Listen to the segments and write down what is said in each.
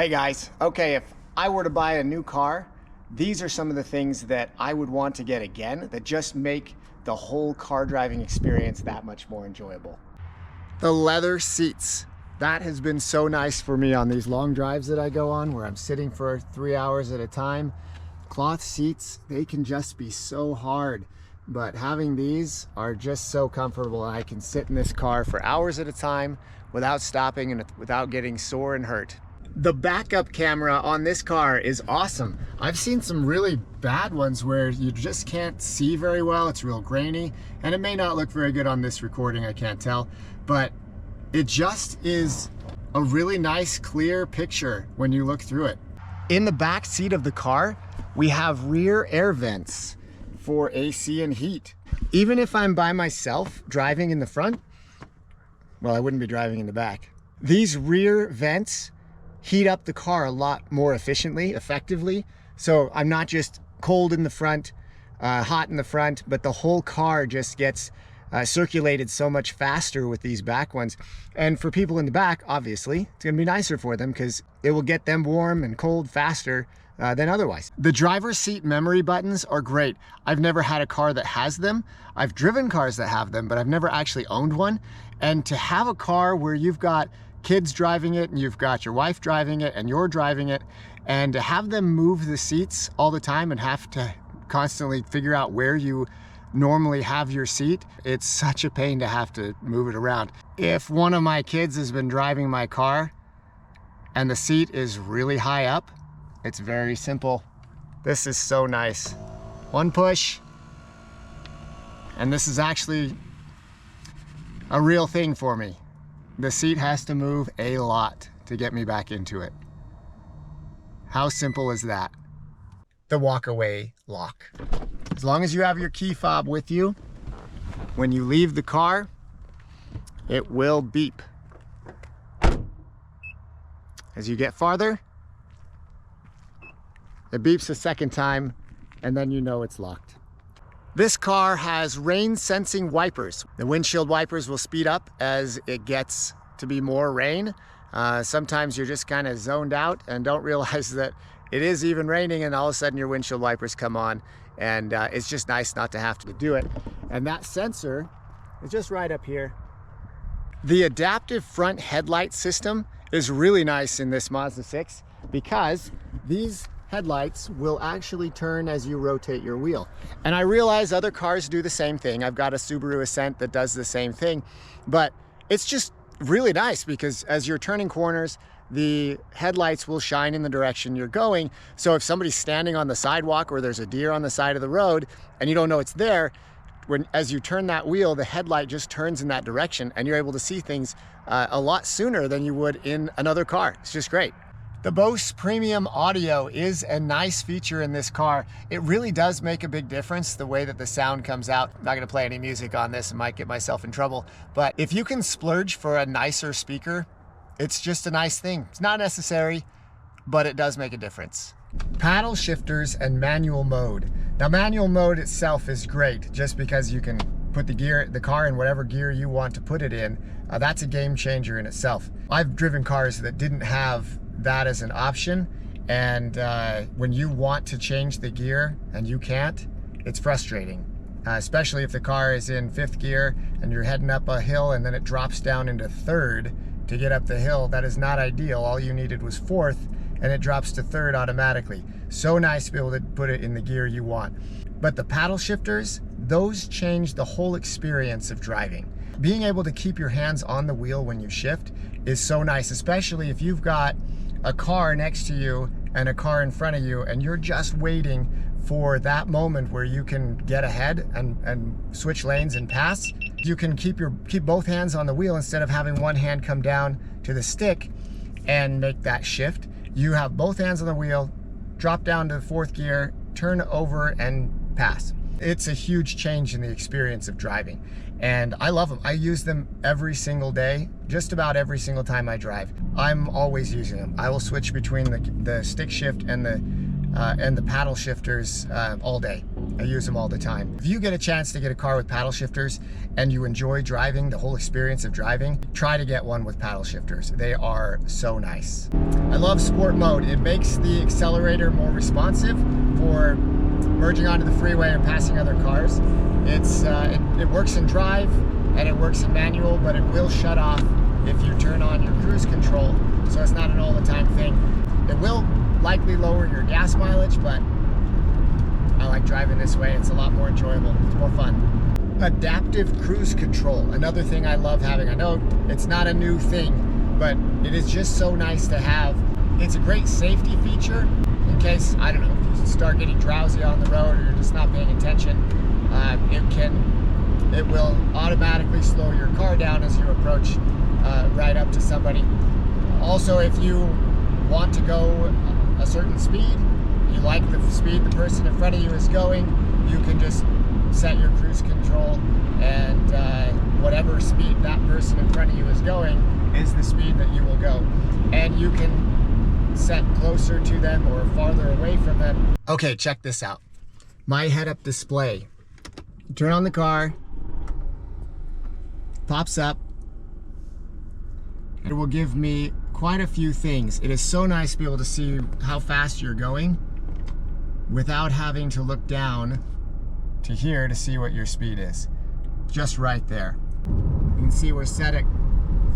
Hey guys, okay, if I were to buy a new car, these are some of the things that I would want to get again that just make the whole car driving experience that much more enjoyable. The leather seats. That has been so nice for me on these long drives that I go on where I'm sitting for 3 hours at a time. Cloth seats, they can just be so hard, but having these are just so comfortable. I can sit in this car for hours at a time without stopping and without getting sore and hurt. The backup camera on this car is awesome. I've seen some really bad ones where you just can't see very well. It's real grainy, and it may not look very good on this recording, I can't tell, but it just is a really nice, clear picture when you look through it. In the back seat of the car, we have rear air vents for AC and heat. Even if I'm by myself driving in the front, well, I wouldn't be driving in the back. These rear vents heat up the car a lot more effectively. So I'm not just cold in the front, hot in the front, but the whole car just gets circulated so much faster with these back ones. And for people in the back, obviously, it's gonna be nicer for them because it will get them warm and cold faster than otherwise. The driver's seat memory buttons are great. I've never had a car that has them. I've driven cars that have them, but I've never actually owned one. And to have a car where you've got kids driving it and you've got your wife driving it and you're driving it, and to have them move the seats all the time and have to constantly figure out where you normally have your seat, it's such a pain to have to move it around. If one of my kids has been driving my car and the seat is really high up, it's very simple. This is so nice. One push, and this is actually a real thing for me. The seat has to move a lot to get me back into it. How simple is that? The Walkway Lock. As long as you have your key fob with you, when you leave the car, it will beep. As you get farther, it beeps a second time, and then you know it's locked. This car has rain sensing wipers. The windshield wipers will speed up as it gets to be more rain. Sometimes you're just kind of zoned out and don't realize that it is even raining, and all of a sudden your windshield wipers come on, and it's just nice not to have to do it. And that sensor is just right up here. The adaptive front headlight system is really nice in this Mazda 6 because these headlights will actually turn as you rotate your wheel. And I realize other cars do the same thing. I've got a Subaru Ascent that does the same thing, but it's just really nice because as you're turning corners, the headlights will shine in the direction you're going. So if somebody's standing on the sidewalk or there's a deer on the side of the road and you don't know it's there, as you turn that wheel, the headlight just turns in that direction and you're able to see things a lot sooner than you would in another car. It's just great. The Bose Premium Audio is a nice feature in this car. It really does make a big difference the way that the sound comes out. I'm not gonna play any music on this, I might get myself in trouble, but if you can splurge for a nicer speaker, it's just a nice thing. It's not necessary, but it does make a difference. Paddle shifters and manual mode. Now manual mode itself is great just because you can put the car in whatever gear you want to put it in. That's a game changer in itself. I've driven cars that didn't have that as an option, and when you want to change the gear and you can't, it's frustrating, especially if the car is in 5th gear and you're heading up a hill and then it drops down into 3rd to get up the hill. That is not ideal. All you needed was 4th and it drops to 3rd automatically. So nice to be able to put it in the gear you want. But the paddle shifters, those change the whole experience of driving. Being able to keep your hands on the wheel when you shift is so nice, especially if you've got a car next to you and a car in front of you and you're just waiting for that moment where you can get ahead and switch lanes and pass. You can keep both hands on the wheel instead of having one hand come down to the stick and make that shift. You have both hands on the wheel, drop down to 4th gear, turn over and pass. It's a huge change in the experience of driving. And I love them. I use them every single day, just about every single time I drive. I'm always using them. I will switch between the stick shift and the paddle shifters all day. I use them all the time. If you get a chance to get a car with paddle shifters and you enjoy driving, the whole experience of driving, try to get one with paddle shifters. They are so nice. I love sport mode. It makes the accelerator more responsive for merging onto the freeway and passing other cars. It works in drive and it works in manual, but it will shut off if you turn on your cruise control, so it's not an all the time thing. It will likely lower your gas mileage, but I like driving this way. It's a lot more enjoyable. It's more fun. Adaptive cruise control, another thing I love having. I know it's not a new thing, but it is just so nice to have. It's a great safety feature in case, I don't know, if you start getting drowsy on the road or you're just not paying attention. It will automatically slow your car down as you approach right up to somebody. Also, if you want to go a certain speed, you like the speed the person in front of you is going, you can just set your cruise control, and whatever speed that person in front of you is going is the speed that you will go. And you can set closer to them or farther away from them. Okay, check this out. My head-up display. Turn on the car, pops up. It will give me quite a few things. It is so nice to be able to see how fast you're going without having to look down to here to see what your speed is. Just right there. You can see we're set at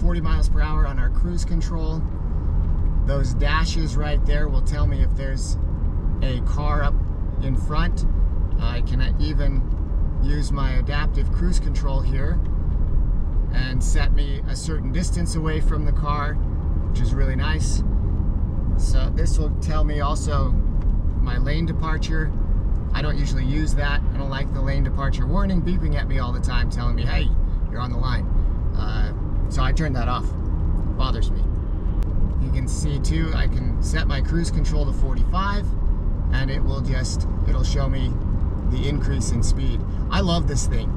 40 miles per hour on our cruise control. Those dashes right there will tell me if there's a car up in front. I can even use my adaptive cruise control here and set me a certain distance away from the car, which is really nice. So this will tell me also my lane departure. I don't usually use that. I don't like the lane departure warning beeping at me all the time telling me, hey, you're on the line. So I turn that off. It bothers me. You can see too, I can set my cruise control to 45 and it'll show me the increase in speed. I love this thing.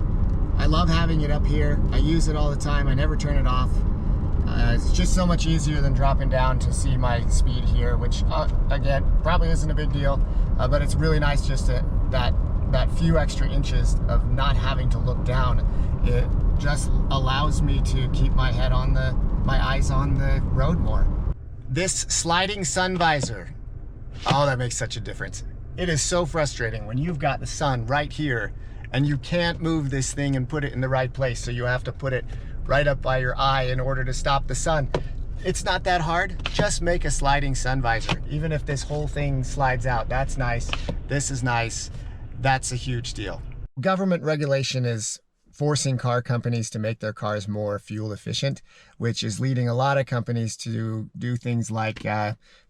I love having it up here. I use it all the time. I never turn it off. It's just so much easier than dropping down to see my speed here, which again, probably isn't a big deal, but it's really nice just that few extra inches of not having to look down. It just allows me to keep my eyes on the road more. This sliding sun visor, oh, that makes such a difference. It is so frustrating when you've got the sun right here and you can't move this thing and put it in the right place, so you have to put it right up by your eye in order to stop the sun. It's not that hard. Just make a sliding sun visor. Even if this whole thing slides out, that's nice. This is nice. That's a huge deal. Government regulation is forcing car companies to make their cars more fuel efficient, which is leading a lot of companies to do things like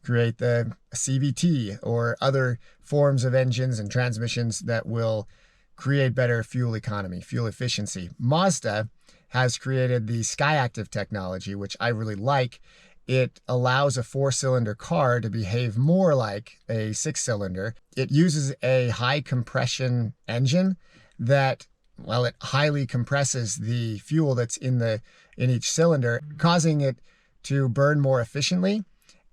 create the CVT or other forms of engines and transmissions that will create better fuel economy, fuel efficiency. Mazda has created the SkyActiv technology, which I really like. It allows a 4-cylinder car to behave more like a 6-cylinder. It uses a high compression engine that, well, it highly compresses the fuel that's in each cylinder, causing it to burn more efficiently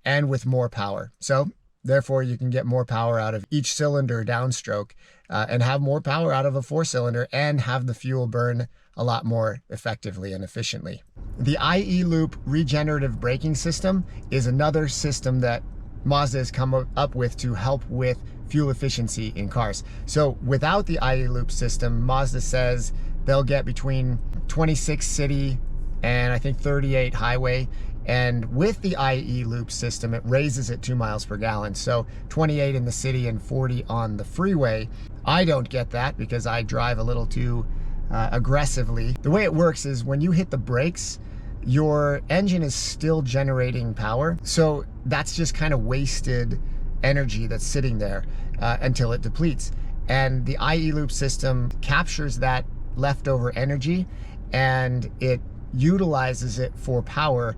and with more power. So therefore, you can get more power out of each cylinder downstroke and have more power out of a 4-cylinder and have the fuel burn a lot more effectively and efficiently. The IE Loop regenerative braking system is another system that Mazda has come up with to help with fuel efficiency in cars. So without the IE Loop system, Mazda says they'll get between 26 city and I think 38 highway. And with the IE Loop system, it raises it 2 miles per gallon. So 28 in the city and 40 on the freeway. I don't get that because I drive a little too aggressively. The way it works is when you hit the brakes, your engine is still generating power. So that's just kind of wasted energy that's sitting there until it depletes. And the IE Loop system captures that leftover energy and it utilizes it for power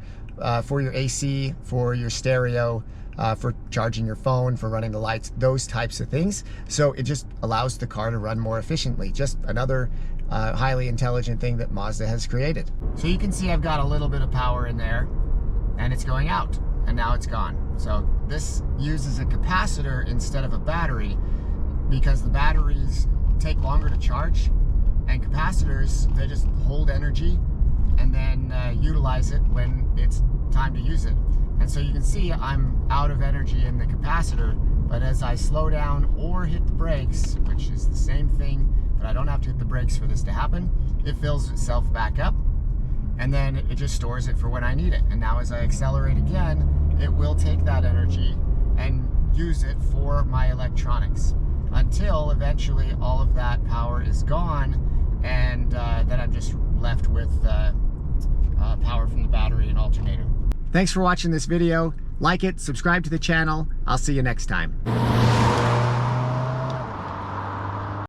for your AC, for your stereo, for charging your phone, for running the lights, those types of things. So it just allows the car to run more efficiently. Just another highly intelligent thing that Mazda has created. So you can see I've got a little bit of power in there and it's going out and now it's gone. So this uses a capacitor instead of a battery because the batteries take longer to charge, and capacitors, they just hold energy and then utilize it when it's time to use it. And so you can see I'm out of energy in the capacitor, but as I slow down or hit the brakes, which is the same thing, but I don't have to hit the brakes for this to happen, it fills itself back up, and then it just stores it for when I need it. And now as I accelerate again, it will take that energy and use it for my electronics until eventually all of that power is gone, and then I'm just left with power from the battery and alternator. Thanks for watching this video. Like it, subscribe to the channel. I'll see you next time.